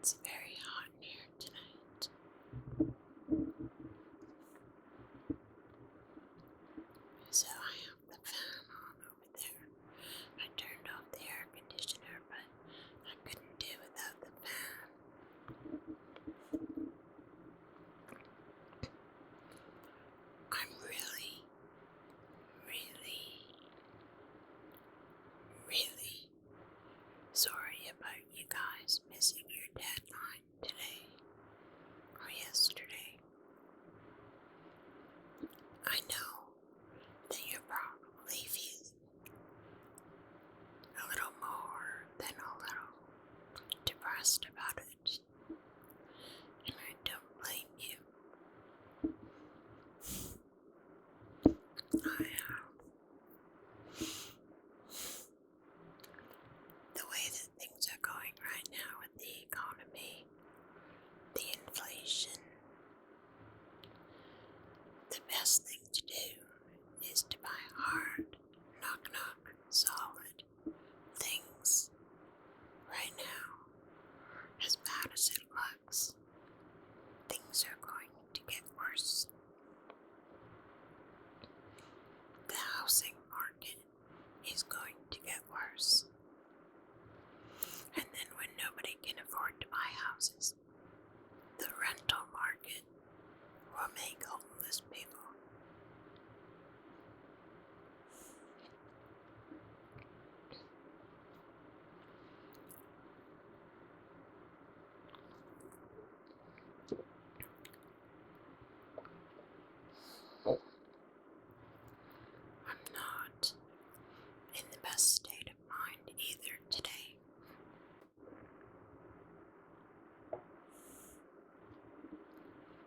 It's very hot in here tonight. So I have the fan on over there. I turned off the air conditioner, but I couldn't do without the fan. I'm really, really, really sorry about you guys missing your deadline today or yesterday. I know that you're probably feeling a little more than a little depressed about it, and I don't blame you. The way that things are going right now with the economy, the inflation, the best thing to do is to buy hard, knock, solid things right now. As bad as it looks, things are going to get worse. The housing market is going to get worse. And then when nobody can afford to buy houses, the rental market will make homeless people. I'm not in the best state of mind either today.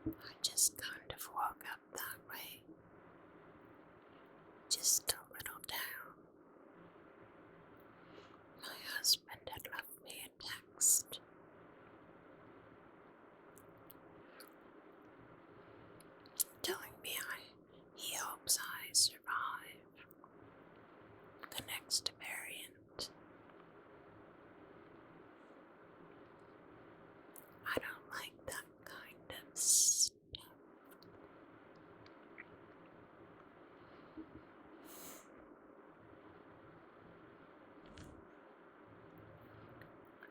I just kind of woke up that way, just a little down. My husband had left me a text telling me he hopes I survive the next variant. I don't like that kind of stuff.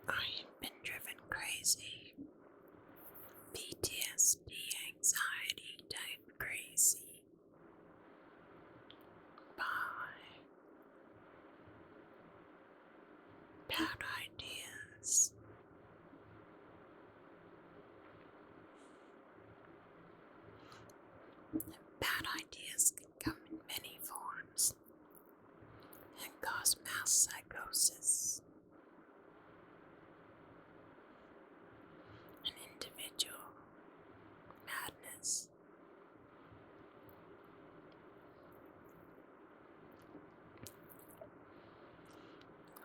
I've been driven crazy. PTSD, anxiety type crazy by bad ideas. Bad ideas can come in many forms and cause mass psychosis. An individual madness.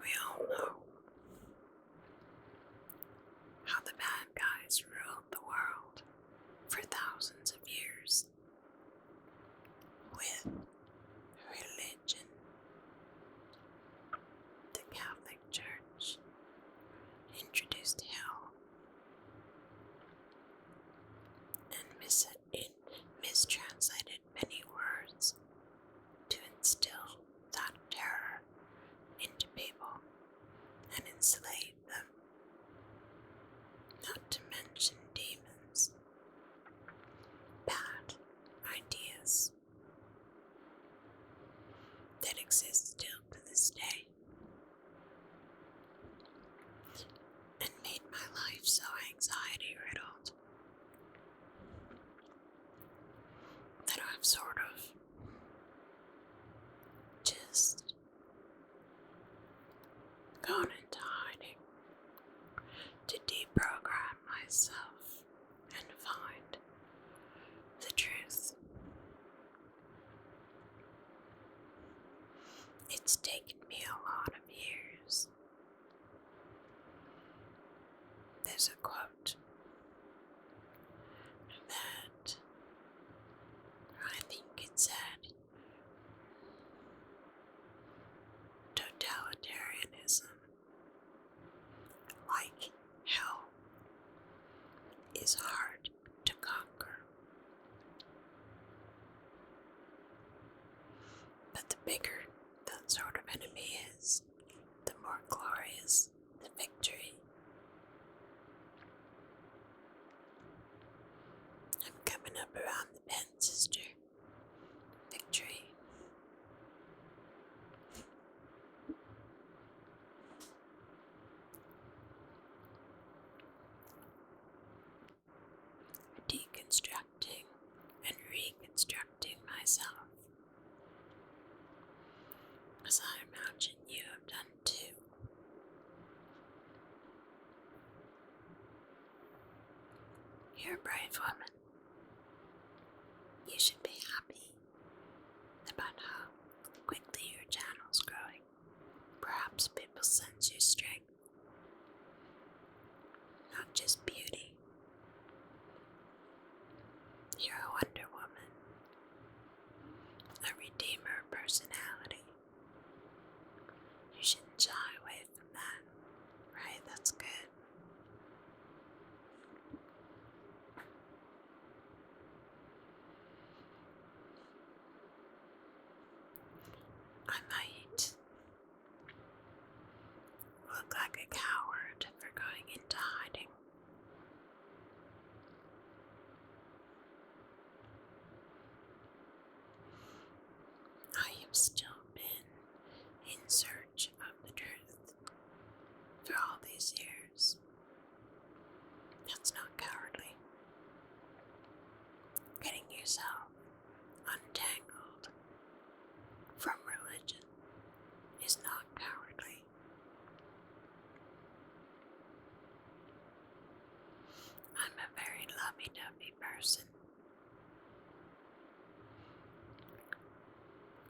We all know how the bad guys ruled the world for thousands of years with religion. The Catholic Church introduced hell and mistranslated many words to instill that terror into people and enslave them, not to mention demons, bad ideas that exist still to this day, and made my life so anxiety-riddled that I've sort of just gone into hiding to deprogram myself and find the truth. It's taken me a lot of years. There's a quote that I think it said, totalitarianism, like hell, is hard to conquer. But the bigger that sort of enemy is, the more glorious the victory. I'm coming up around the bend, sister. Victory. Deconstructing and reconstructing myself, as I imagine you have done too. You're a brave woman. You should be happy about how quickly your channel's growing. Perhaps people sense your strength, not just beauty. You're a Wonder Woman, a redeemer personality. You shouldn't shy away from that, right? That's good. I might look like a coward for going into hiding. I have still been in search of the truth for all these years. That's not cowardly. Getting yourself untangled from religion is not cowardly. I'm a very lovey-dovey person.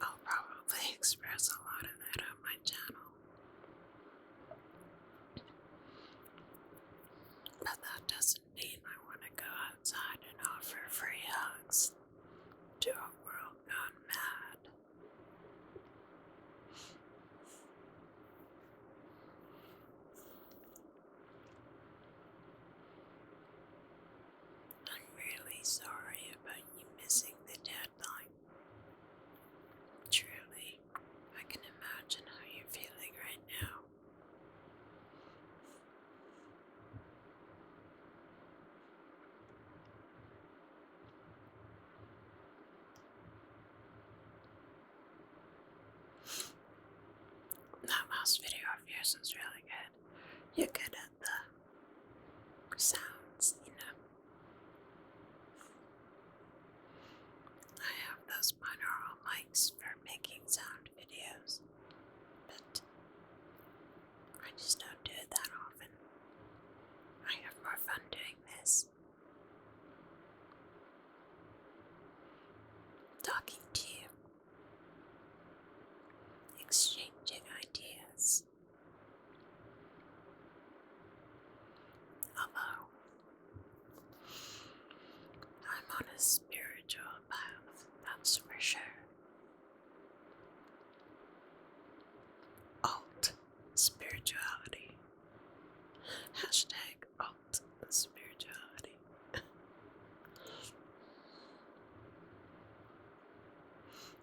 I'll probably express a lot of that on my channel. But that doesn't mean I want to go outside and offer free hugs to a world gone mad. I'm really sorry about you missing the deadline. Truly, I can imagine how you're feeling right now. That last video of yours was really good. You're good at the sounds, you know. I have those binaural mics for making sound videos, but I just don't do it that often. I have more fun doing this. Talking to you. Exchanging ideas. Although I'm on a spiritual path, that's for sure. Alt spirituality. Hashtag alt spirituality.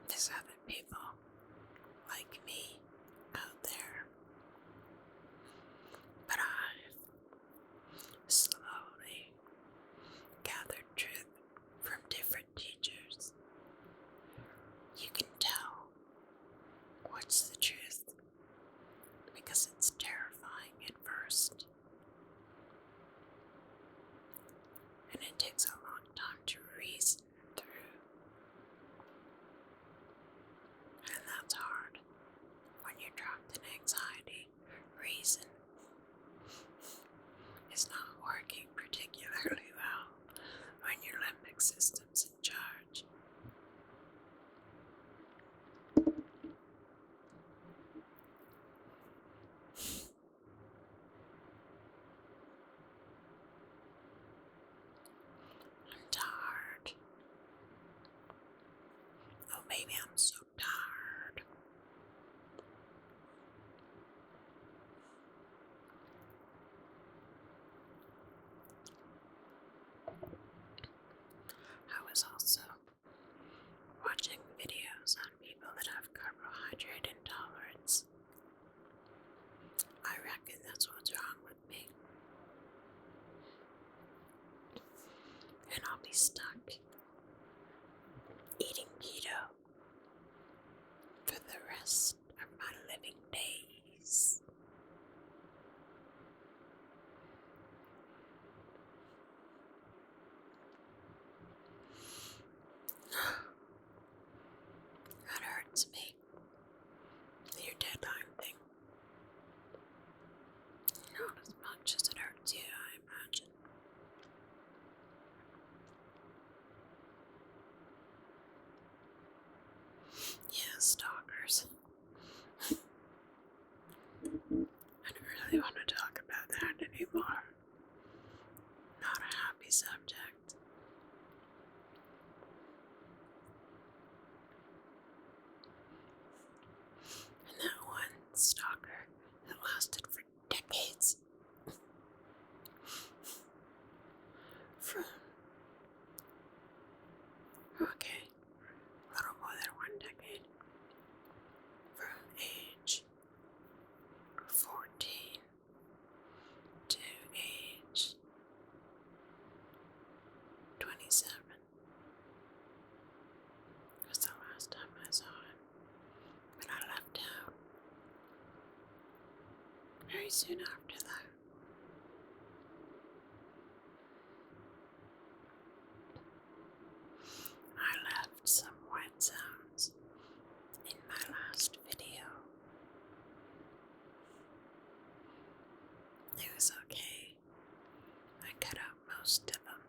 There's other people like me out there, but I've slowly gathered truth from different teachers. You can tell what's the truth because it's terrifying at first, and it takes a long time to reason through, and that's hard when you're trapped in anxiety. Reason is not working particularly well when your limbic system's in charge. be stuck eating keto for the rest of my living days. That hurts me. Your deadline thing. Not as much as it hurts you, I imagine. Yeah, stalkers. I don't really want to talk about that anymore. Not a happy subject. And that one stalker that lasted for decades. From, okay, a little more than 1 decade. From age 14 to age 27 was the last time I saw him. But I left town very soon after that. I left some wet sounds in my last video. It was okay. I cut out most of them.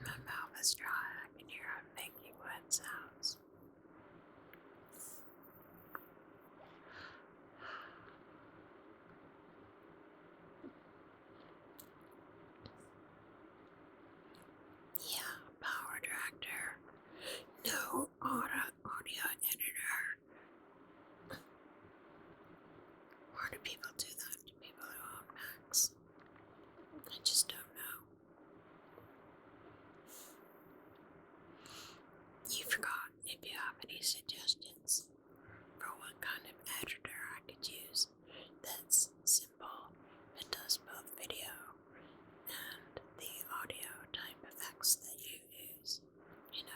My mouth is dry. I can hear I'm making wet sounds. Yeah, power director. No audio editor. Why do people do that to people who own Macs? I just don't know. You forgot if you have any suggestions for what kind of editor I could use that's simple and does both video and the audio type effects that you use, you know.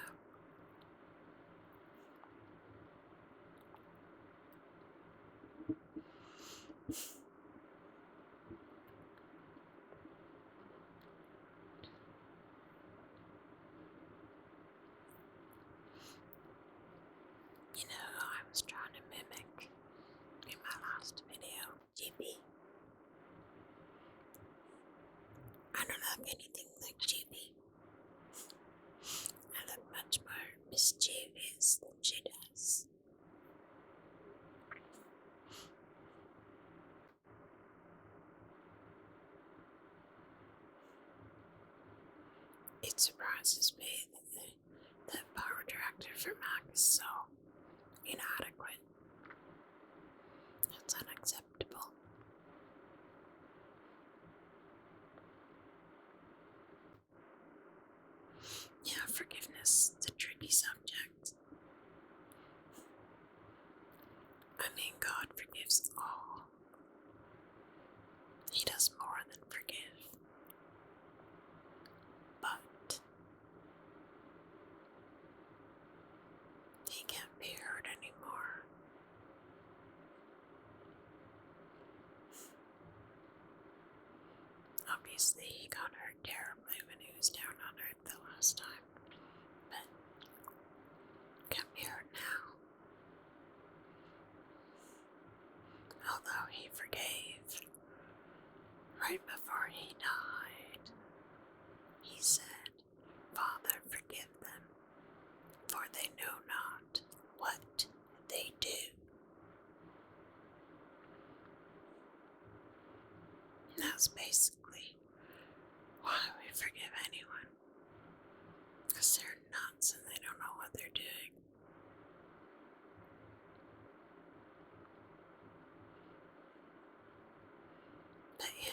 You know who I was trying to mimic in my last video? GB. I don't have anything like GB. I look much more mischievous than she does. It surprises me that the power director for Mac is so inadequate. It's unacceptable. Yeah, forgiveness is a tricky subject. I mean, God forgives all. He does more than forgive. But he can't be hurt anymore. Obviously, he got hurt terribly when he was down on Earth the last time. But can't be hurt now. Although he forgave right before he died, he said, "Father, forgive them, for they know not what they do." And that's basically why we forgive anyone. Because they're nuts and they don't know what they're doing. But yeah,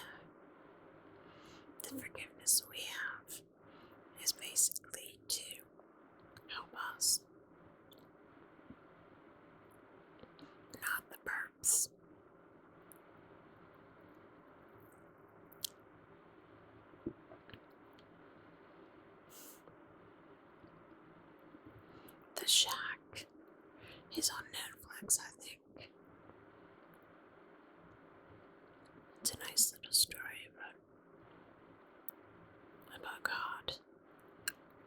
The Shack is on Netflix, I think. It's a nice little story about God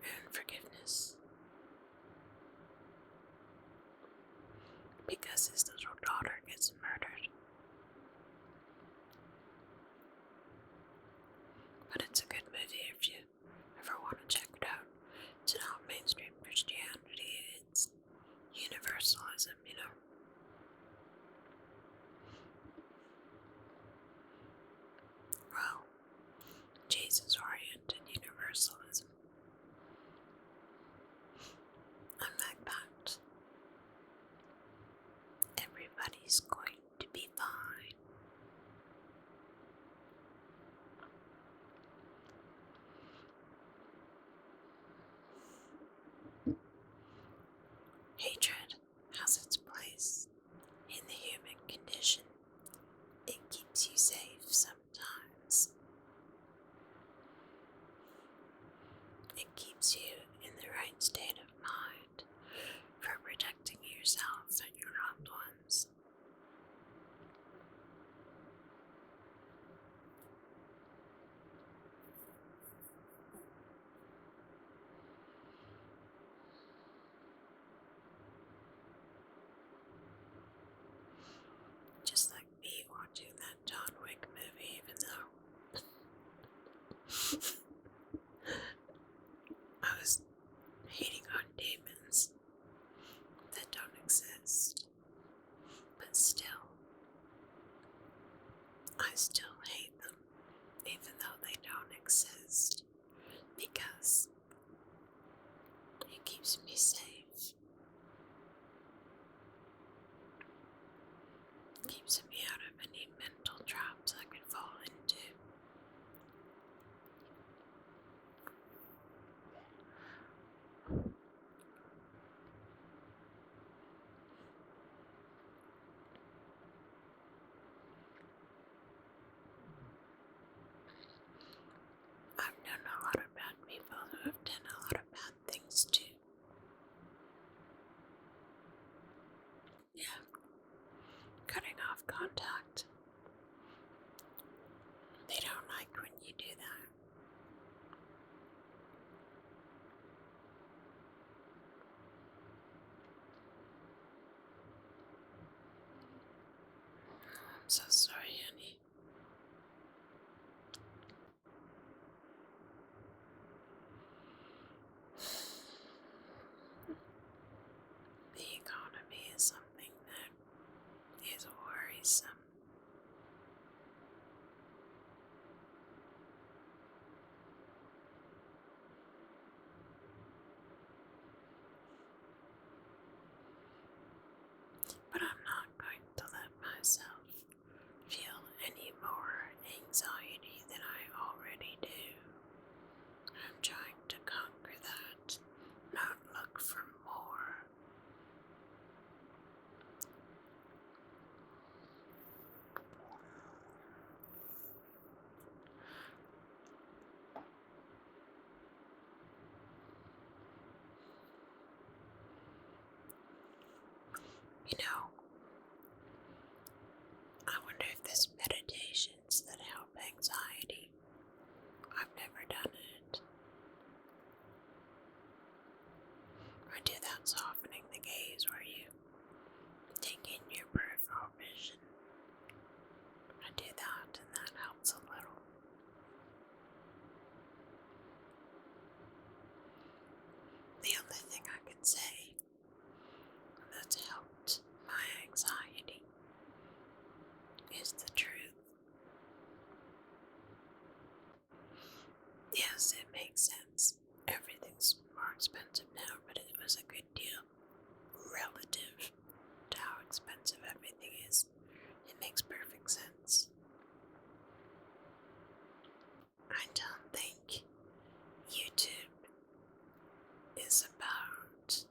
and forgiveness. Because his little daughter gets murdered. But it's a good movie if you ever want to check it out. It's not mainstream Christianity, it's universalism, you know. Well, Jesus-oriented universalism. And like that, everybody's going to be fine. Hatred has its place in the human condition. It keeps you safe sometimes. It keeps you in the right state of mind for protecting yourself and your loved ones. Just like me watching that John Wick movie, even though I was hating on demons that don't exist. But still, I still hate them, even though they don't exist, because it keeps me safe. Keeps me out of any mental traps I could fall into. I've known a lot of bad people who have done a lot of bad things too. Yeah. Cutting off contact. They don't like when you do that. I'm so sorry, honey. The economy is something that is worrisome. But I'm not going to let myself feel any more anxiety than I already do. I'm trying to conquer that, not look for more. You know, I wonder if there's meditations that help anxiety. I've never done it. I do that softening the gaze where you take in your peripheral vision. I do that and that helps a little. The only thing I can say that's helped my anxiety is the truth. Yes, it makes sense. Everything's more expensive now, but it was a good deal relative to how expensive everything is. It makes perfect sense. I don't think YouTube is about,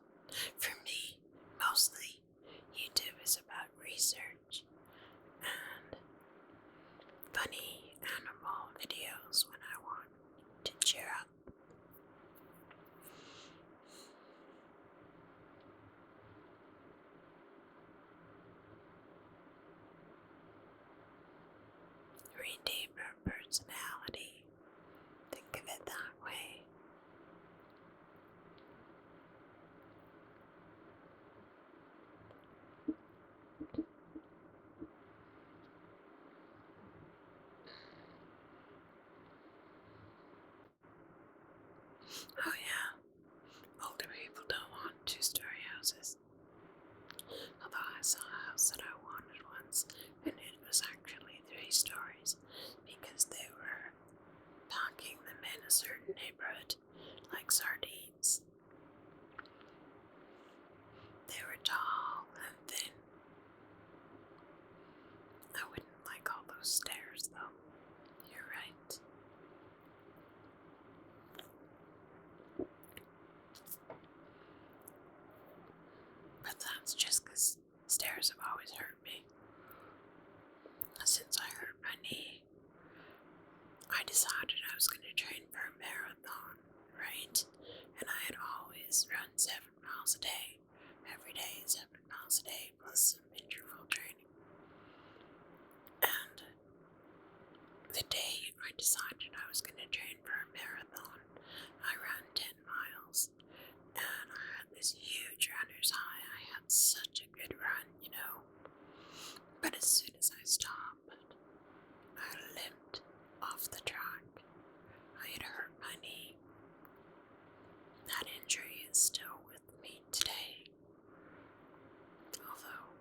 for me, mostly, YouTube is about research and funny animal videos when I want to cheer up. redeemer personality. Think of it that way. Oh yeah, older people don't want two-story houses. Although I saw a house that I wanted once, and it was actually 3 stories because they were packing them in a certain neighborhood like sardines. They were tall and thin. I wouldn't like all those stairs though. You're right. But that's just because stairs have always hurt me. Since I hurt my knee, I decided I was going to train for a marathon, right? And I had always run 7 miles a day, every day 7 miles a day, plus some interval training. And the day I decided I was going to train for a marathon, I ran 10 miles, and I had this huge runner's high. I had such a good run, you know. But as soon as I stopped, I limped off the track. I had hurt my knee. That injury is still with me today. Although,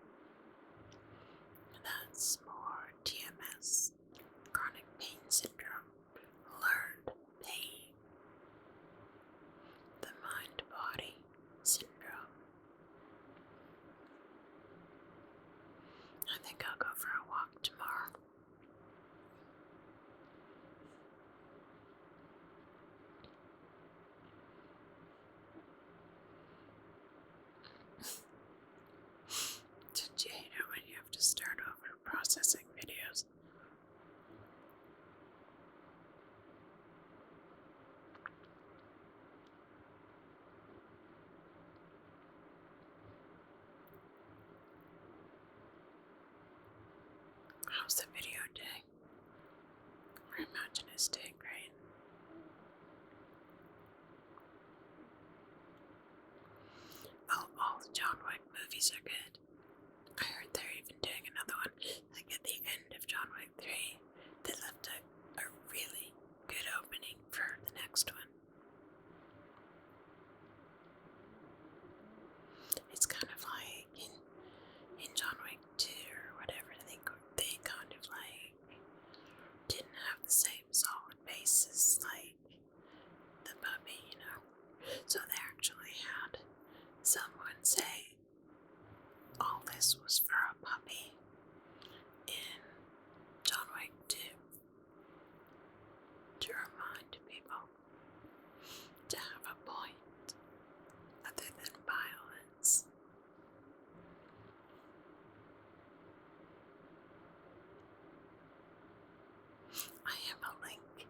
that's more TMS, chronic pain syndrome, learned pain, the mind-body syndrome. I think I'll go for a walk tomorrow. Did you hate it when you have to start over processing videos? How's the video doing? I imagine it's doing great. Oh, all the John Wick movies are good. I heard they're even doing another one, like at the end of John Wick 3. They left a really good opening for the next one. It's kind of like in John Wick 2 or whatever, they kind of like didn't have the same solid basis like the puppy, you know. So they actually had someone say all this was for a puppy in John Wick 2 to remind people to have a point other than violence. I have a link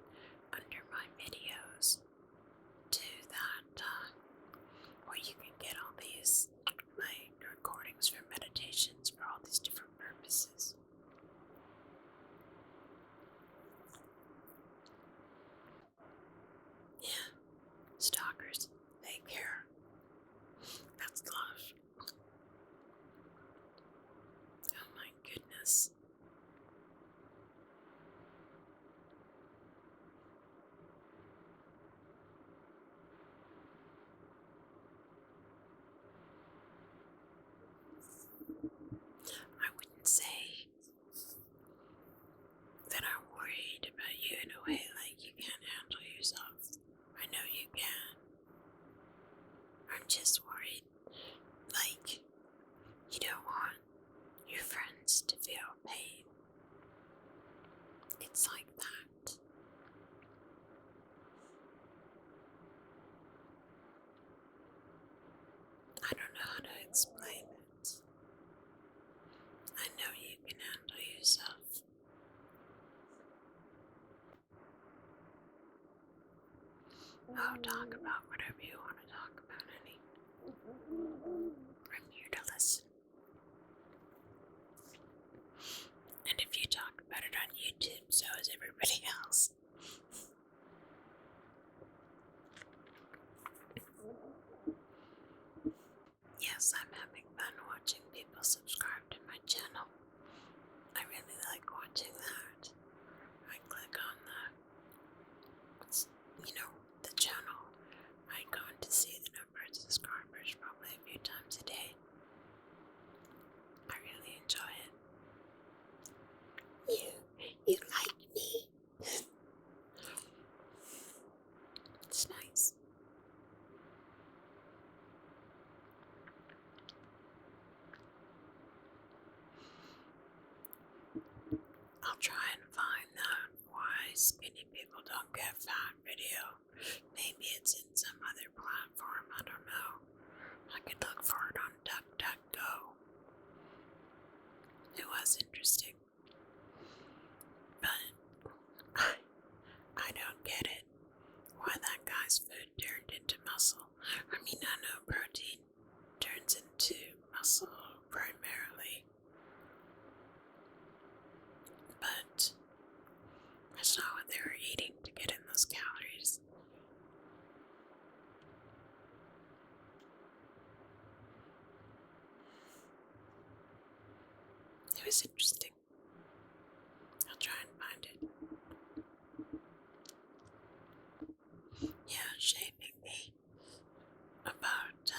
under my videos to that where you can get all these like recordings for meditations for all these different purposes. Yeah, stalkers, they care. That's love. Oh my goodness. I wouldn't say that I'm worried about you in a way like you can't handle yourself. I know you can. I'm just worried, like, you don't want your friends to feel pain. It's like that. I don't know how to explain it. I know you can handle yourself. Oh, talk about whatever you want to talk about, honey. I'm here to listen. And if you talk about it on YouTube, so Yes, I'm having fun watching people subscribe to my channel. I really like watching that. I click on the channel icon to see the number of subscribers probably a few times a day. I really enjoy it. You like me? It's nice. I'll try and find that why skinny people don't get fat video. Maybe it's in some other platform, I don't know. I could look for it on DuckDuckGo. It was interesting. But I don't get it. Why that guy's food turned into muscle. I mean, I know protein turns into muscle primarily. But that's not what they were eating to get in those calories. It was interesting. I'll try and find it. Yeah, shaming me about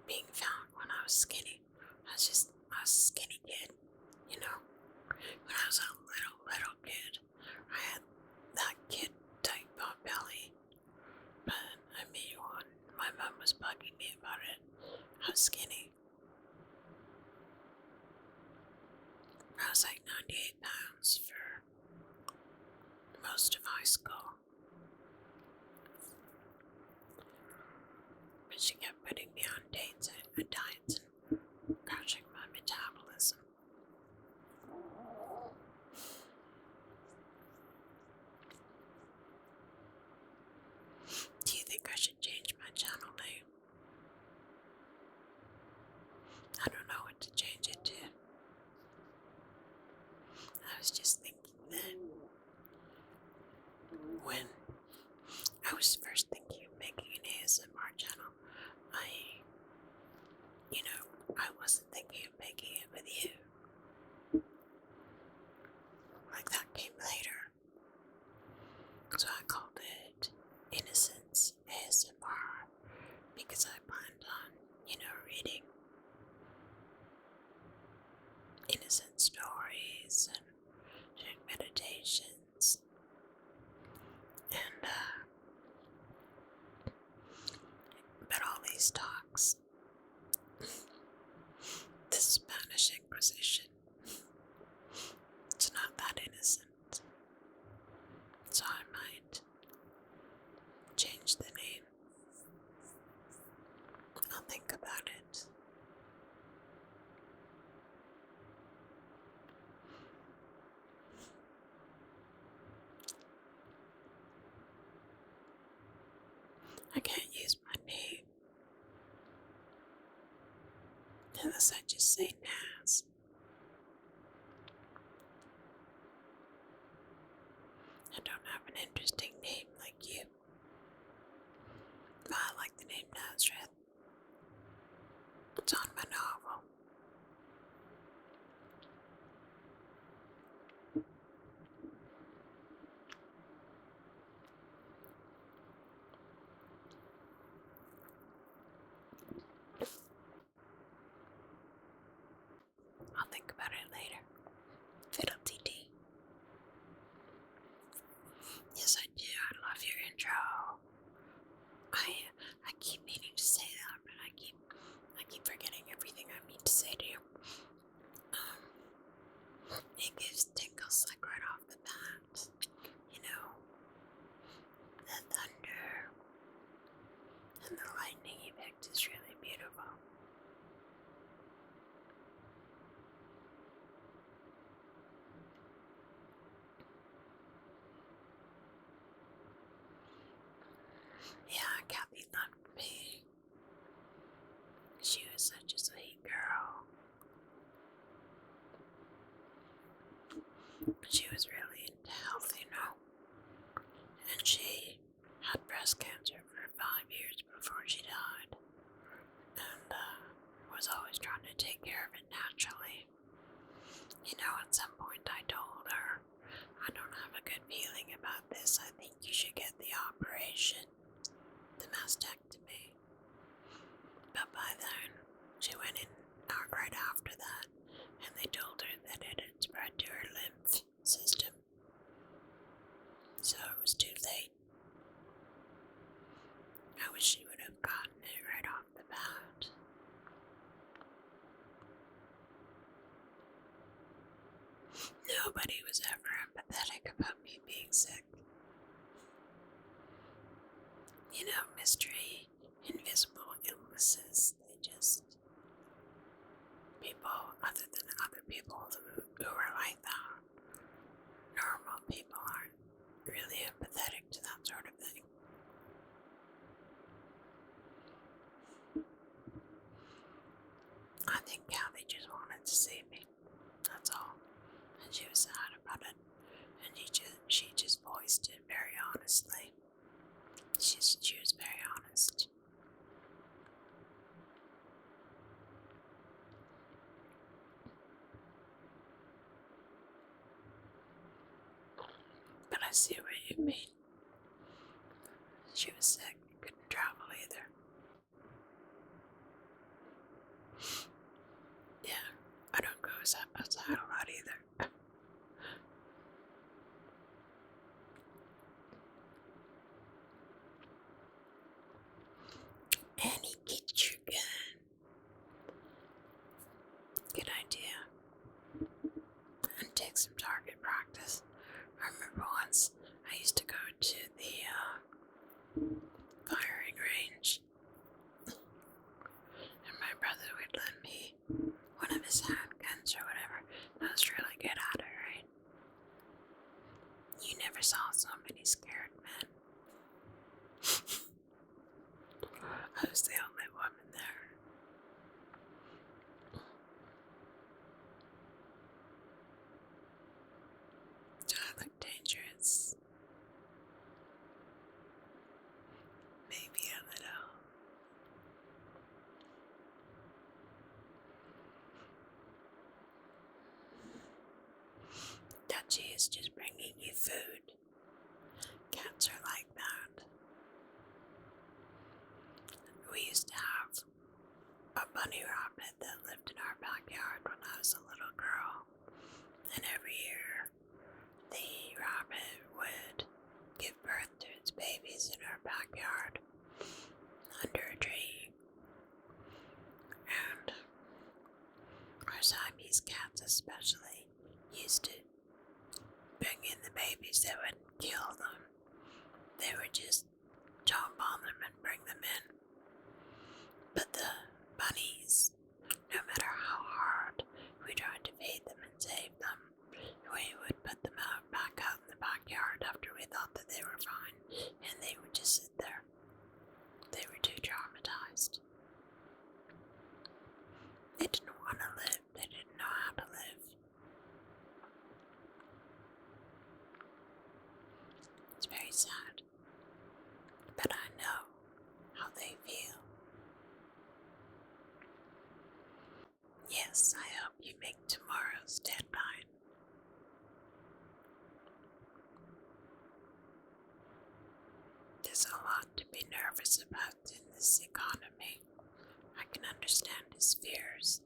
being fat when I was skinny. I was a skinny kid, you know. When I was a little kid, I had that kid type pot belly. But I mean, when my mom was bugging me about it, I was skinny. I was like 98 pounds for most of high school. But she kept putting me on diets and crashing my metabolism. Do you think I should change my channel name? I don't know what to change it to. I was just thinking that when I was first thinking of making an ASMR channel, I wasn't thinking of making it with you. Like that came later. So I called it Innocence ASMR because I planned on, reading innocent stories and doing meditations and but all these talks, the Spanish Inquisition, it's not that innocent, so I might change the name. I'll think about it. I can't use my name unless I just say Naz. I don't have an interesting name like you. But I like the name Nazareth. It's on my novel. I'll think about it later. Fiddle TT. Yes, I do. I love your intro. I keep meaning to say that, but I keep forgetting everything I mean to say to you. It gives tingles like right off the bat. The thunder and the lightning effect is really beautiful. Yeah, Kathy loved me. She was such a sweet girl. She was really into health, And she had breast cancer for 5 years before she died. to take care of it naturally. You know, at some point I told her, I don't have a good feeling about this. I think you should get the operation, the mastectomy. But by then, she went in right after that, and they told her that it had spread to her lymph system. So it was too late. I wish she would have gotten it right off the bat. Nobody was ever empathetic about me being sick. You know, mystery, invisible illnesses, people other than other people who are like that. Normal people aren't really empathetic to that sort of thing. I think Kathy just wanted to see me. That's all. And she was sad about it. And she just voiced it very honestly. She was very honest. But I see what you mean. She was sick, couldn't travel either. Yeah, I don't go outside a lot either. Annie, get your gun. Good idea. And take some target practice. I remember once I used to go to the firing range, and my brother would lend me one of his handguns or whatever. I was really good at it, right? You never saw so many scared men. I was the only woman there. Do I look dangerous? Maybe a little. Dutchie is just bringing you food. Cats are like that. We used to have a bunny rabbit that lived in our backyard when I was a little girl. And every year, the rabbit would give birth to its babies in our backyard under a tree. And our Siamese cats especially used to bring in the babies. They wouldn't kill them. They would just jump on them and bring them in. But the bunnies, no matter how hard we tried to feed them and save them, we would put them back out in the backyard after we thought that they were fine, and they would just sit there. They were too traumatized. They didn't want to live. They didn't know how to live. It's very sad, but I know how they feel. Yes, I hope you make tomorrow's deadline. There's a lot to be nervous about in this economy. I can understand his fears.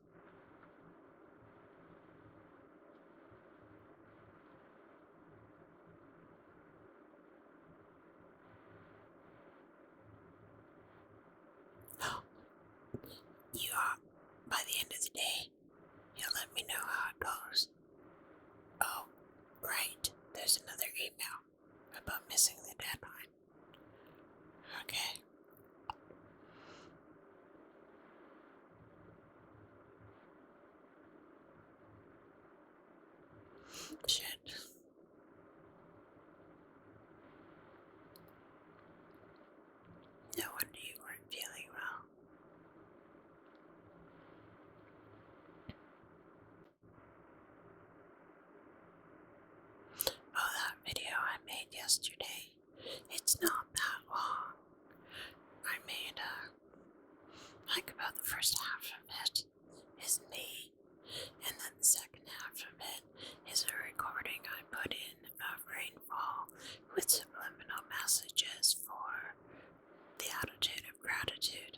Oh, you are, by the end of the day, you'll let me know how it goes. Oh, right, there's another email about missing the deadline. Okay. Shit. No wonder you weren't feeling well. Oh, that video I made yesterday. It's not that long. I made, like about the first half of it. is me, and then the second half of it is a recording I put in of rainfall with subliminal messages for the attitude of gratitude.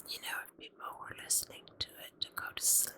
You know, if people were listening to it to go to sleep,